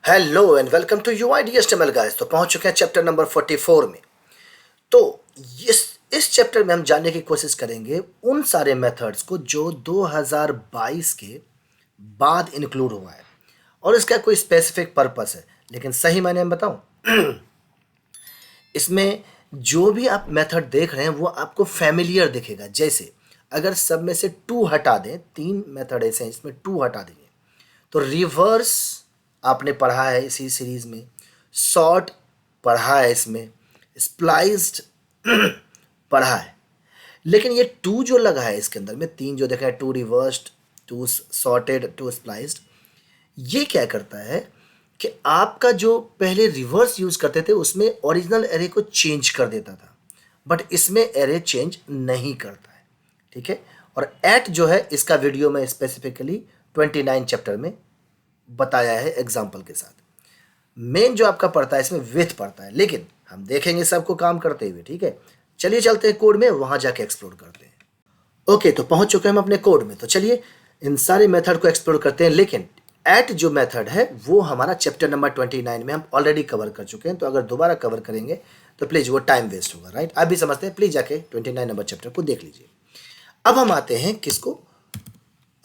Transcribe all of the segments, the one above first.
Hello and welcome to UIDHTML guys. तो पहुंच चुके हैं चैप्टर नंबर 44 में। तो इस चैप्टर में हम जानने की कोशिश करेंगे उन सारे मेथड्स को जो 2022 के बाद इंक्लूड हुआ है और इसका कोई स्पेसिफिक पर्पस है। लेकिन सही मायने में बताऊं, इसमें जो भी आप मेथड देख रहे हैं वो आपको फैमिलियर दिखेगा। जैसे अगर सब में से टू हटा दें, तीन मेथड ऐसे हैं इसमें टू हटा देंगे तो रिवर्स आपने पढ़ा है इसी सीरीज में, सॉर्ट पढ़ा है, इसमें स्प्लाइस्ड पढ़ा है। लेकिन ये टू जो लगा है इसके अंदर में, तीन जो देखा है, two reversed, two sorted, two spliced, ये क्या करता है कि आपका जो पहले रिवर्स यूज करते थे उसमें ओरिजिनल एरे को चेंज कर देता था, बट इसमें एरे चेंज नहीं करता है। ठीक है। और एट जो है इसका वीडियो में स्पेसिफिकली 29 चैप्टर में बताया है एग्जाम्पल के साथ। मेन जो आपका पड़ता है इसमें विथ पड़ता है, लेकिन हम देखेंगे सबको काम करते हुए। ठीक है, चलिए चलते हैं कोड में, वहां जाके एक्सप्लोर करते हैं। ओके, तो पहुंच चुके हैं हम अपने कोड में। तो चलिए इन सारे मेथड को एक्सप्लोर करते हैं। लेकिन एट जो मेथड है वो हमारा चैप्टर नंबर 29 में हम ऑलरेडी कवर कर चुके हैं, तो अगर दोबारा कवर करेंगे तो प्लीज वो टाइम वेस्ट होगा। राइट, आप भी समझते हैं, प्लीज जाके 29 नंबर चैप्टर को देख लीजिए। अब हम आते हैं किसको,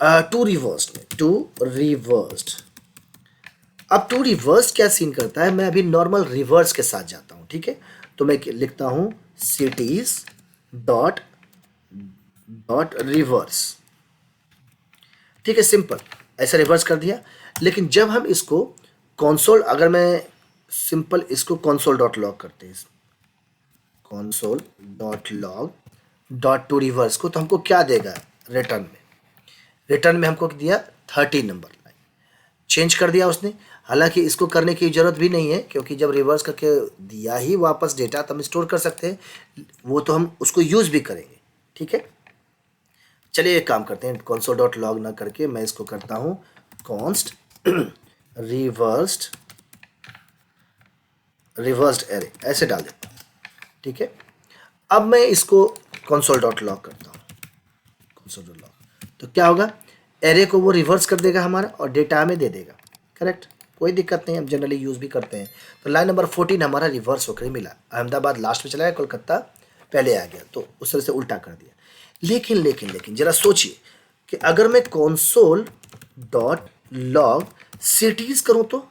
टू रिवर्स्ड में। टू रिवर्स्ड, अब टू रिवर्स क्या सीन करता है, मैं अभी नॉर्मल रिवर्स के साथ जाता हूं। ठीक है, तो मैं लिखता हूं सिटीज डॉट डॉट रिवर्स। ठीक है, सिंपल ऐसा रिवर्स कर दिया। लेकिन जब हम इसको कंसोल, अगर मैं सिंपल इसको कंसोल डॉट लॉग करते हैं, console dot log dot to reverse को, तो हमको क्या देगा रिटर्न में? रिटर्न में हमको दिया 30 नंबर। चेंज कर दिया उसने। हालांकि इसको करने की ज़रूरत भी नहीं है, क्योंकि जब रिवर्स करके दिया ही वापस डेटा तो हम स्टोर कर सकते हैं, वो तो हम उसको यूज़ भी करेंगे। ठीक है, चलिए एक काम करते हैं, कंसोल डॉट लॉग ना करके मैं इसको करता हूँ कॉन्स्ट रिवर्स्ड एरे, ऐसे डाल देता हूँ। ठीक है, अब मैं इसको कंसोल डॉट लॉग करता हूँ, कंसोल डॉट लॉग, तो क्या होगा, एरे को वो रिवर्स कर देगा हमारा और डेटा हमें दे देगा। करेक्ट, कोई दिक्कत नहीं, हम जनरली यूज़ भी करते हैं। तो लाइन नंबर 14 हमारा रिवर्स होकर ही मिला। अहमदाबाद लास्ट में चला गया, कोलकाता पहले आ गया, तो उस तरह से उल्टा कर दिया। लेकिन लेकिन लेकिन जरा सोचिए कि अगर मैं कंसोल डॉट लॉग सिटीज़ करूँ तो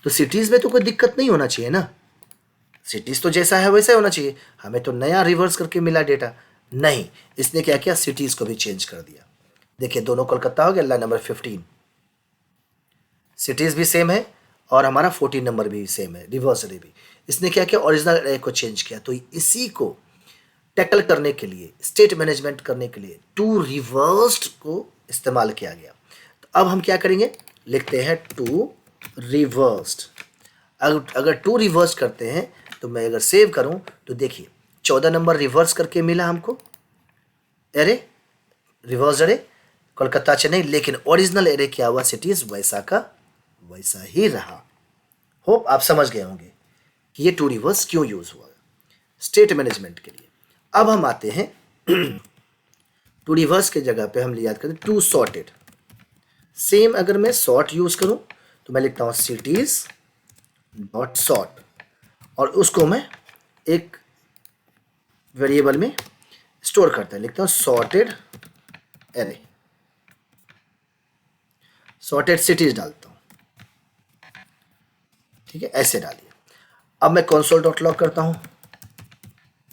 सिटीज़ में तो कोई दिक्कत नहीं होना चाहिए ना, सिटीज़ तो जैसा है वैसा होना चाहिए, हमें तो नया रिवर्स करके मिला डेटा। नहीं, इसने क्या किया, सिटीज़ को भी चेंज कर दिया। देखिए दोनों कोलकाता हो गया, लाइन नंबर 15, सिटीज़ भी सेम है और हमारा 14 नंबर भी सेम है, रिवर्स एरे भी। इसने क्या किया, ओरिजिनल एरे को चेंज किया। तो इसी को टैकल करने के लिए, स्टेट मैनेजमेंट करने के लिए टू रिवर्स्ड को इस्तेमाल किया गया। तो अब हम क्या करेंगे, लिखते हैं टू रिवर्स्ड। अगर टू रिवर्स करते हैं तो मैं अगर सेव करूं तो देखिए 14 नंबर रिवर्स करके मिला हमको array, reverse array Kolkata Chennai, लेकिन ओरिजिनल एरे क्या हुआ, सिटीज वैसा का वैसा ही रहा। होप आप समझ गए होंगे कि ये टू रिवर्स क्यों यूज हुआ, स्टेट मैनेजमेंट के लिए। अब हम आते हैं टू रिवर्स के जगह पे हम याद करते टू सॉर्टेड। सेम अगर मैं सॉर्ट यूज करूं तो मैं लिखता हूं सिटीज डॉट सॉर्ट, और उसको मैं एक वेरिएबल में स्टोर करता है, लिखता हूं सॉर्टेड एरे, सॉर्टेड सिटीज डालता हूं। ठीक है, ऐसे डालिए। अब मैं कंसोल डॉट लॉग करता हूं,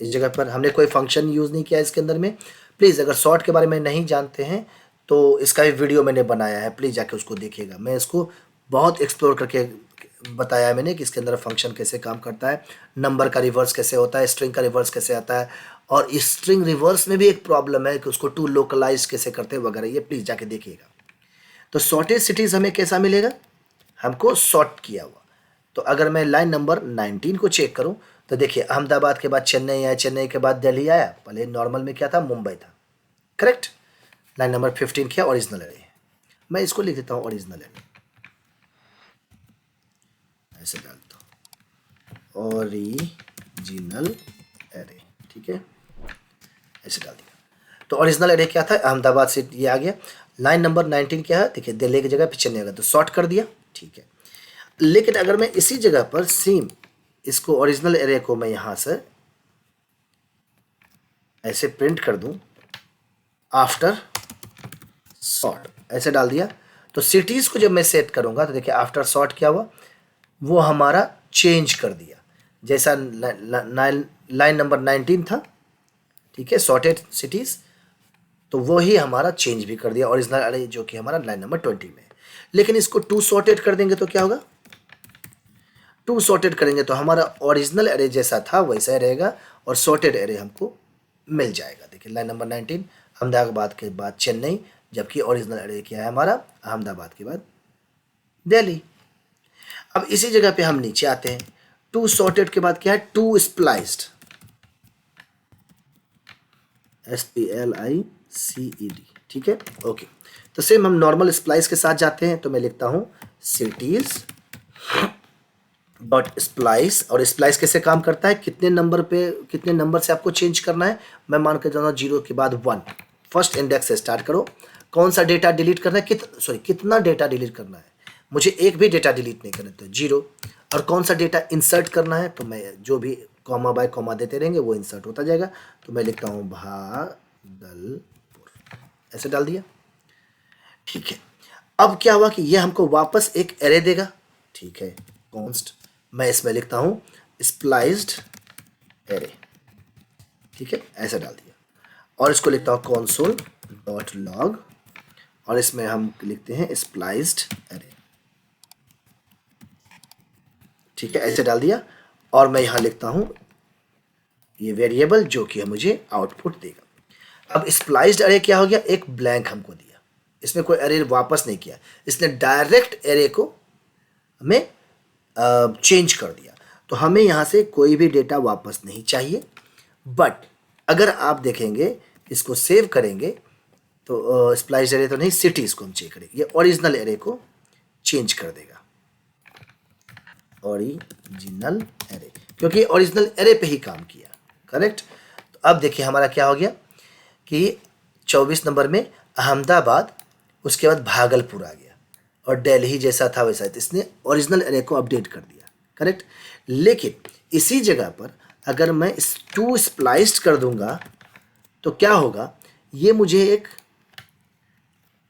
इस जगह पर हमने कोई फंक्शन यूज़ नहीं किया इसके अंदर में। प्लीज़ अगर सॉर्ट के बारे में नहीं जानते हैं तो इसका भी वीडियो मैंने बनाया है, प्लीज़ जाके उसको देखिएगा। मैं इसको बहुत एक्सप्लोर करके बताया है मैंने कि इसके अंदर फंक्शन कैसे काम करता है, नंबर का रिवर्स कैसे होता है, स्ट्रिंग का रिवर्स कैसे आता है, और इस स्ट्रिंग रिवर्स में भी एक प्रॉब्लम है कि उसको टू लोकलाइज कैसे करते हैं वगैरह, ये प्लीज़ जाके देखिएगा। तो सॉर्टेड सिटीज़ हमें कैसा मिलेगा, हमको सॉर्ट किया हुआ। तो अगर मैं लाइन नंबर 19 को चेक करूं तो देखिए अहमदाबाद के बाद चेन्नई आया, चेन्नई के बाद दिल्ली आया, पहले नॉर्मल में क्या था, मुंबई था। करेक्ट, लाइन नंबर 15 क्या, ओरिजिनल एरे। मैं इसको लिख देता हूं ओरिजिनल एरे, ऐसे डालता हूं ओरिजिनल एरे। ठीक है, ऐसे डाल दिया। तो ओरिजिनल एरे क्या था, अहमदाबाद से ये आ गया। लाइन नंबर 19 क्या है, देखिए दिल्ली की जगह पे चेन्नई आ गया, तो शॉर्ट कर दिया। ठीक है, लेकिन अगर मैं इसी जगह पर सेम इसको ओरिजिनल एरे को मैं यहां से ऐसे प्रिंट कर दूं, आफ्टर सॉर्ट ऐसे डाल दिया, तो सिटीज को जब मैं सेट करूंगा तो देखिए आफ्टर सॉर्ट क्या हुआ, वो हमारा चेंज कर दिया। जैसा लाइन नंबर 19 था, ठीक है, सॉर्टेड सिटीज, तो वो ही हमारा चेंज भी कर दिया ओरिजिनल अरे जो कि हमारा लाइन नंबर 20 में है। लेकिन इसको टू सॉर्टेड कर देंगे तो क्या होगा, टू सॉर्टेड करेंगे तो हमारा ओरिजिनल एरे जैसा था वैसा ही रहेगा और सॉर्टेड एरे हमको मिल जाएगा। देखिए लाइन नंबर 19 अहमदाबाद के बाद चेन्नई, जबकि ओरिजिनल एरे क्या है हमारा अहमदाबाद के बाद दिल्ली। अब इसी जगह पे हम नीचे आते हैं, टू सॉर्टेड के बाद क्या है, टू स्प्लाइस्ड, SPLICED, ठीक है, ओके। तो सेम हम नॉर्मल स्प्लाइस के साथ जाते हैं, तो मैं लिखता हूं सिटीज डॉट स्प्लाइस, और स्प्लाइस कैसे काम करता है, कितने नंबर पे कितने नंबर से आपको चेंज करना है, मैं मान के जाऊँगा 0 के बाद 1, फर्स्ट इंडेक्स से स्टार्ट करो, कौन सा डेटा डिलीट करना है, कितना डेटा डिलीट करना है, मुझे एक भी डेटा डिलीट नहीं करना, तो 0, और कौन सा डेटा इंसर्ट करना है, तो मैं जो भी कॉमा बाय कॉमा देते रहेंगे वो इंसर्ट होता जाएगा, तो मैं लिखता हूँ भागलपुर, ऐसे डाल दिया, ठीक है। अब क्या हुआ कि ये हमको वापस एक एरे देगा, ठीक है, कॉन्स्ट, मैं इसमें लिखता हूँ स्प्लाइस्ड एरे, ठीक है, ऐसे डाल दिया, और इसको लिखता हूँ console डॉट लॉग, और इसमें हम लिखते हैं स्प्लाइस्ड एरे, ठीक है, ऐसे डाल दिया, और मैं यहाँ लिखता हूँ ये वेरिएबल जो कि मुझे आउटपुट देगा। अब स्प्लाइस्ड एरे क्या हो गया, एक ब्लैंक हमको दिया, इसमें कोई एरे वापस नहीं किया, इसने डायरेक्ट एरे को हमें चेंज कर दिया, तो हमें यहाँ से कोई भी डेटा वापस नहीं चाहिए। बट अगर आप देखेंगे इसको सेव करेंगे तो स्प्लाइस्ड एरे तो नहीं, सिटीज को हम चेक करेंगे, ये ओरिजिनल एरे को चेंज कर देगा, ओरिजिनल एरे, क्योंकि ओरिजिनल एरे पे ही काम किया, करेक्ट। तो अब देखिए हमारा क्या हो गया कि 24 नंबर में अहमदाबाद, उसके बाद भागलपुर आ गया, और दिल्ली जैसा था वैसा, तो इसने ओरिजिनल एरे को अपडेट कर दिया, करेक्ट। लेकिन इसी जगह पर अगर मैं इस टू स्प्लाइस्ड कर दूंगा तो क्या होगा, ये मुझे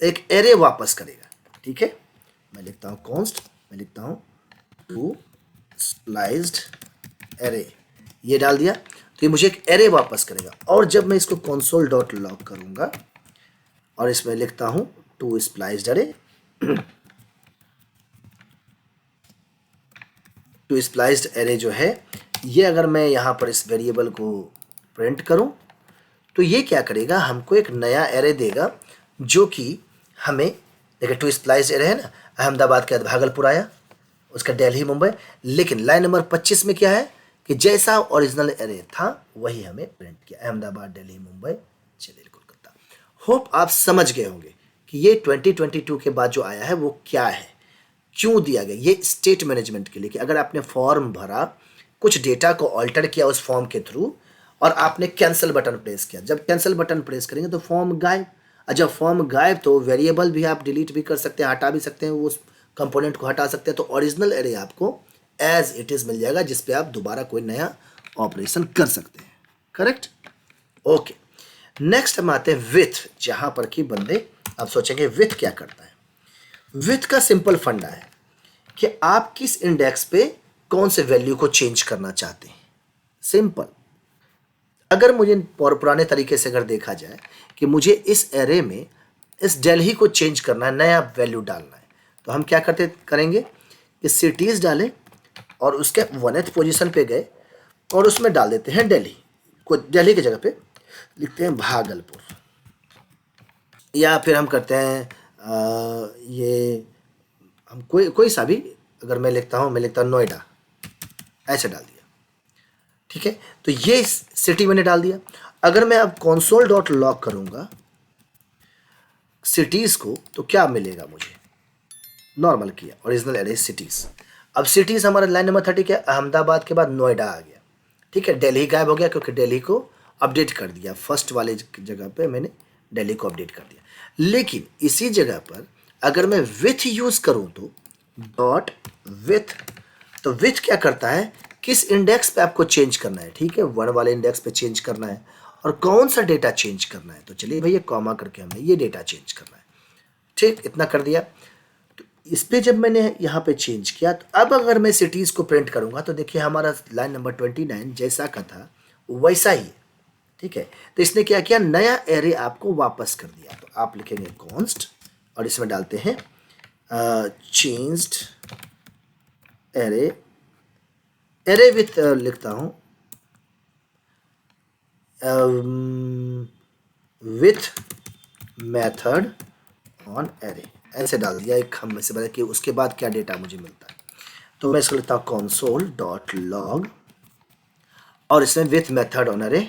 एक एरे वापस करेगा, ठीक है, मैं लिखता हूँ कॉन्स्ट, मैं लिखता हूँ टू स्प्लाइस्ड एरे, ये डाल दिया, तो ये मुझे एक एरे वापस करेगा। और जब मैं इसको console डॉट लॉग करूंगा और इसमें लिखता हूं टू स्प्लाइस्ड एरे, टू स्प्लाइस्ड एरे जो है ये, अगर मैं यहाँ पर इस वेरिएबल को प्रिंट करूं तो ये क्या करेगा, हमको एक नया एरे देगा जो कि हमें, देखिए टू स्प्लाइस्ड एरे है ना, अहमदाबाद के बाद भागलपुर आया, उसका दिल्ली मुंबई, लेकिन लाइन नंबर 25 में क्या है कि जैसा ओरिजिनल एरे था वही हमें प्रिंट किया, अहमदाबाद दिल्ली मुंबई चेन्नई कोलकाता। होप आप समझ गए होंगे कि ये 2022 के बाद जो आया है वो क्या है, क्यों दिया गया, ये स्टेट मैनेजमेंट के लिए कि अगर आपने फॉर्म भरा, कुछ डेटा को ऑल्टर किया उस फॉर्म के थ्रू, और आपने कैंसिल बटन प्रेस किया, जब कैंसिल बटन प्रेस करेंगे तो फॉर्म गायब, और जब फॉर्म गायब तो वेरिएबल भी आप डिलीट भी कर सकते हैं, हटा भी सकते हैं, उस कंपोनेंट को हटा सकते हैं, तो ओरिजिनल एरे आपको एज इट इज मिल जाएगा, जिस पे आप दोबारा कोई नया ऑपरेशन कर सकते हैं, करेक्ट, ओके। नेक्स्ट हम आते हैं विथ, जहां पर कि बंदे आप सोचेंगे विथ क्या करता है। विथ का सिंपल फंडा है कि आप किस इंडेक्स पे कौन से वैल्यू को चेंज करना चाहते हैं, सिंपल। अगर मुझे पुराने तरीके से अगर देखा जाए कि मुझे इस एरे में इस दिल्ली को चेंज करना है, नया वैल्यू डालना है, तो हम क्या करेंगे कि सिटीज डालें और उसके 1th पोजीशन पे गए और उसमें डाल देते हैं दिल्ली को, दिल्ली की जगह पे लिखते हैं भागलपुर, या फिर हम करते हैं ये हम कोई सा भी, अगर मैं लिखता हूँ नोएडा, ऐसे डाल दिया, ठीक है। तो ये सिटी मैंने डाल दिया। अगर मैं अब console डॉट लॉग करूंगा सिटीज को तो क्या मिलेगा मुझे, नॉर्मल किया ओरिजिनल एरे सिटीज। अब सिटीज हमारा लाइन नंबर 30 क्या, अहमदाबाद के बाद नोएडा आ गया, ठीक है, दिल्ली गायब हो गया क्योंकि दिल्ली को अपडेट कर दिया, फर्स्ट वाले जगह पे मैंने दिल्ली को अपडेट कर दिया। लेकिन इसी जगह पर अगर मैं विथ यूज करूं तो डॉट विथ, तो विथ क्या करता है, किस इंडेक्स पे आपको चेंज करना है, ठीक है, 1 वाले इंडेक्स पे चेंज करना है और कौन सा डेटा चेंज करना है। तो चलिए भैया कॉमा करके हमें ये डेटा चेंज करना है, ठीक, इतना कर दिया। तो इस पे जब मैंने यहाँ पे चेंज किया, तो अब अगर मैं सिटीज़ को प्रिंट करूँगा तो देखिए हमारा लाइन नंबर 29 जैसा का था वैसा ही है, ठीक है। तो इसने क्या किया, नया एरे आपको वापस कर दिया। तो आप लिखेंगे कॉन्स्ट और इसमें डालते हैं चेंज्ड एरे, एरे विथ लिखता हूँ विथ मेथड ऑन एरे, ऐसे डाल दिया एक हम में से बता कि उसके बाद क्या डेटा मुझे मिलता है। तो मैं इसको लिखता हूँ console.log और इसमें विथ मेथड ऑन एरे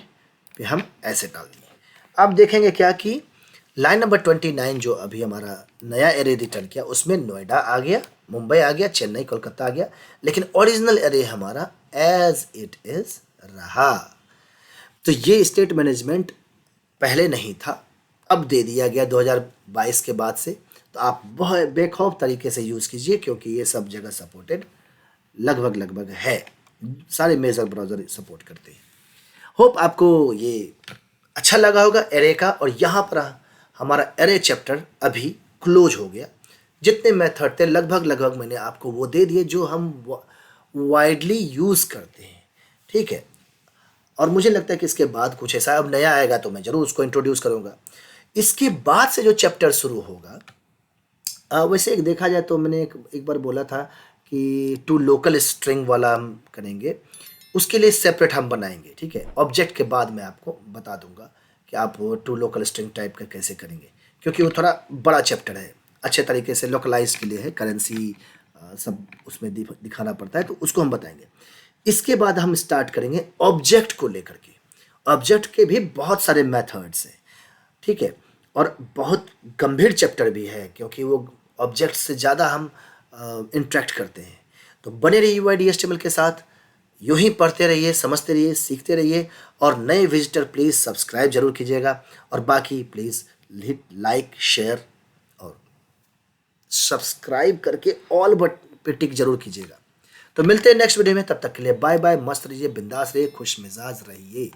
पे हम ऐसे डाल दिए। अब देखेंगे क्या कि लाइन नंबर 29 जो अभी हमारा नया एरे रिटर्न किया उसमें नोएडा आ गया, मुंबई आ गया, चेन्नई कोलकाता आ गया, लेकिन ओरिजिनल एरे हमारा एज इट इज रहा। तो ये स्टेट मैनेजमेंट पहले नहीं था, अब दे दिया गया 2022 के बाद से। तो आप बहुत बेखौफ तरीके से यूज़ कीजिए क्योंकि ये सब जगह सपोर्टेड लगभग है, सारे मेजर ब्राउज़र सपोर्ट करते हैं। होप आपको ये अच्छा लगा होगा एरे का। और यहाँ पर हमारा एरे चैप्टर अभी क्लोज हो गया। जितने मेथड थे लगभग मैंने आपको वो दे दिए जो हम वाइडली यूज़ करते हैं, ठीक है। और मुझे लगता है कि इसके बाद कुछ ऐसा अब नया आएगा तो मैं ज़रूर उसको इंट्रोड्यूस करूँगा। इसके बाद से जो चैप्टर शुरू होगा, वैसे एक देखा जाए तो मैंने एक बार बोला था कि टू लोकल स्ट्रिंग वाला हम करेंगे, उसके लिए सेपरेट हम बनाएंगे, ठीक है। ऑब्जेक्ट के बाद मैं आपको बता दूंगा कि आप टू लोकल स्ट्रिंग टाइप का कैसे करेंगे, क्योंकि वो थोड़ा बड़ा चैप्टर है, अच्छे तरीके से लोकलाइज के लिए है, करेंसी सब उसमें दिखाना पड़ता है, तो उसको हम बताएंगे। इसके बाद हम स्टार्ट करेंगे ऑब्जेक्ट को लेकर के। ऑब्जेक्ट के भी बहुत सारे मेथड्स हैं, ठीक है, और बहुत गंभीर चैप्टर भी है क्योंकि वो ऑब्जेक्ट से ज़्यादा हम इंटरेक्ट करते हैं। तो बने रहिए UID HTML के साथ, यूं ही पढ़ते रहिए, समझते रहिए, सीखते रहिए। और नए विजिटर प्लीज़ सब्सक्राइब जरूर कीजिएगा, और बाकी प्लीज़ हिट लाइक शेयर और सब्सक्राइब करके ऑल बट पे टिक जरूर कीजिएगा। तो मिलते हैं नेक्स्ट वीडियो में, तब तक के लिए बाय बाय, मस्त रहिए, बिंदास रहिए, खुश मिजाज रहिए।